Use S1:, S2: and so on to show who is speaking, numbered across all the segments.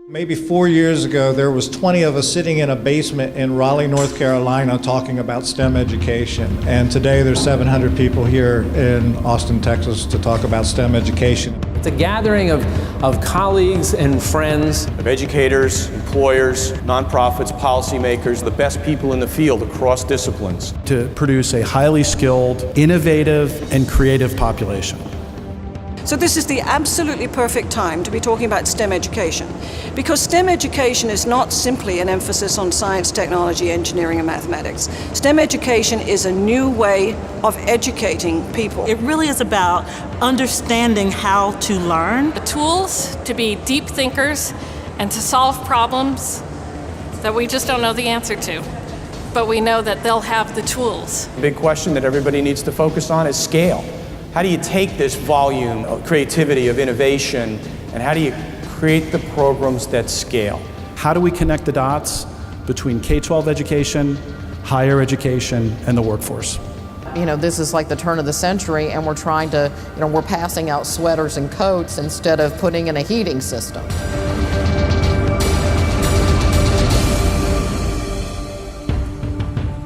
S1: Maybe 4 years ago, there was 20 of us sitting in a basement in Raleigh, North Carolina, talking about STEM education. And today there's 700 people here in Austin, Texas, to talk about STEM education.
S2: It's a gathering of colleagues and friends.
S3: Of educators, employers, nonprofits, policymakers, the best people in the field across disciplines.
S4: To produce a highly skilled, innovative, and creative population.
S5: So this is the absolutely perfect time to be talking about STEM education, because STEM education is not simply an emphasis on science, technology, engineering, and mathematics. STEM education is a new way of educating people.
S6: It really is about understanding how to learn.
S7: The tools to be deep thinkers and to solve problems that we just don't know the answer to, but we know that they'll have the tools.
S3: The big question that everybody needs to focus on is scale. How do you take this volume of creativity, of innovation, and how do you create the programs that scale?
S4: How do we connect the dots between K-12 education, higher education, and the workforce?
S8: You know, this is like the turn of the century, and we're trying to, we're passing out sweaters and coats instead of putting in a heating system.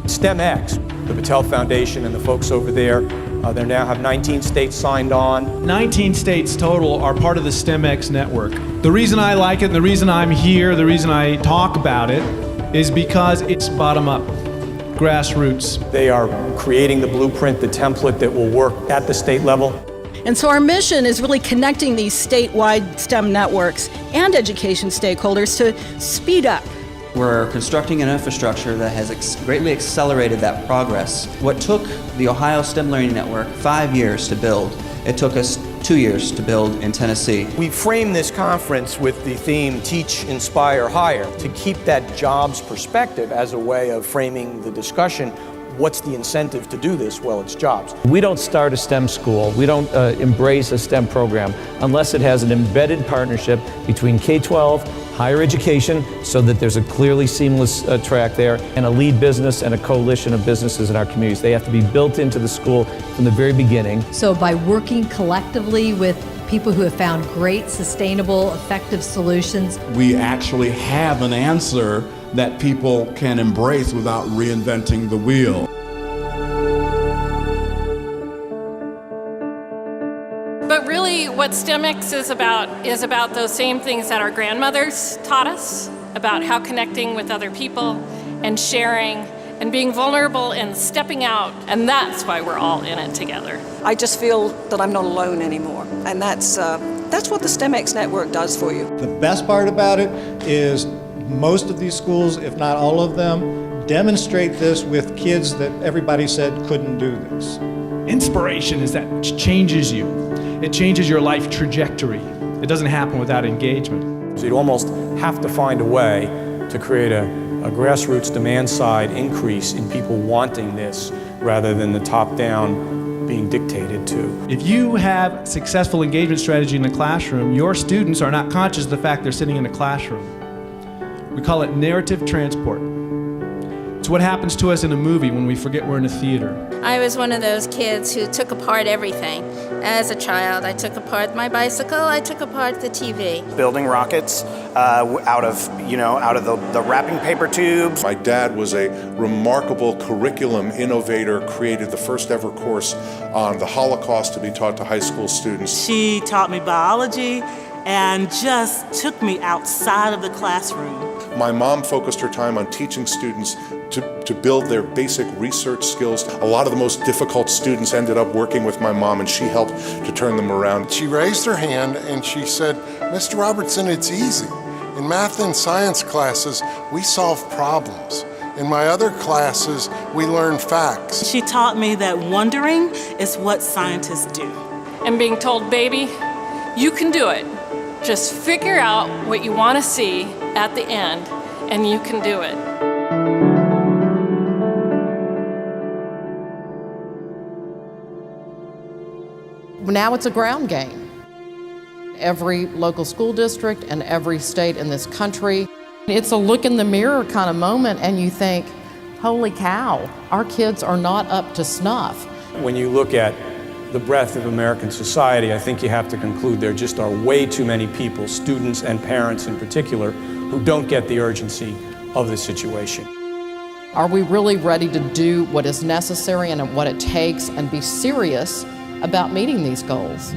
S3: STEMx, the Patel Foundation and the folks over there, they now have 19 states signed on.
S9: 19 states total are part of the STEMx Network. The reason I like it and the reason I'm here, the reason I talk about it, is because it's bottom up, grassroots.
S3: They are creating the blueprint, the template that will work at the state level.
S10: And so our mission is really connecting these statewide STEM networks and education stakeholders to speed up.
S11: We're constructing an infrastructure that has greatly accelerated that progress. What took the Ohio STEM Learning Network 5 years to build, it took us 2 years to build in Tennessee.
S3: We framed this conference with the theme Teach, Inspire, Hire to keep that jobs perspective as a way of framing the discussion. What's the incentive to do this? Well, it's jobs.
S2: We don't start a STEM school, we don't embrace a STEM program unless it has an embedded partnership between K-12, higher education, so that there's a clearly seamless track there, and a lead business and a coalition of businesses in our communities. They have to be built into the school from the very beginning.
S12: So by working collectively with people who have found great, sustainable, effective solutions,
S13: we actually have an answer that people can embrace without reinventing the wheel.
S7: But really what STEMx is about those same things that our grandmothers taught us, about how connecting with other people and sharing and being vulnerable and stepping out, and that's why we're all in it together.
S5: I just feel that I'm not alone anymore, and that's what the STEMx Network does for you.
S1: The best part about it is most of these schools, if not all of them, demonstrate this with kids that everybody said couldn't do this.
S9: Inspiration is that which changes you. It changes your life trajectory. It doesn't happen without engagement.
S3: So you'd almost have to find a way to create a grassroots demand side increase in people wanting this rather than the top-down being dictated to.
S9: If you have a successful engagement strategy in the classroom, your students are not conscious of the fact they're sitting in a classroom. We call it narrative transport. It's what happens to us in a movie when we forget we're in a theater.
S14: I was one of those kids who took apart everything. As a child, I took apart my bicycle, I took apart the TV.
S15: Building rockets out of the wrapping paper tubes.
S16: My dad was a remarkable curriculum innovator, created the first ever course on the Holocaust to be taught to high school students.
S6: She taught me biology and just took me outside of the classroom.
S16: My mom focused her time on teaching students to build their basic research skills. A lot of the most difficult students ended up working with my mom, and she helped to turn them around.
S17: She raised her hand and she said, "Mr. Robertson, it's easy. In math and science classes, we solve problems. In my other classes, we learn facts."
S6: She taught me that wondering is what scientists do.
S7: And being told, baby, you can do it. Just figure out what you want to see at the end, and you can do it.
S8: Now it's a ground game. Every local school district and every state in this country, it's a look in the mirror kind of moment, and you think, holy cow, our kids are not up to snuff.
S3: When you look at the breadth of American society, I think you have to conclude there just are way too many people, students and parents in particular, who don't get the urgency of the situation.
S8: Are we really ready to do what is necessary and what it takes and be serious about meeting these goals?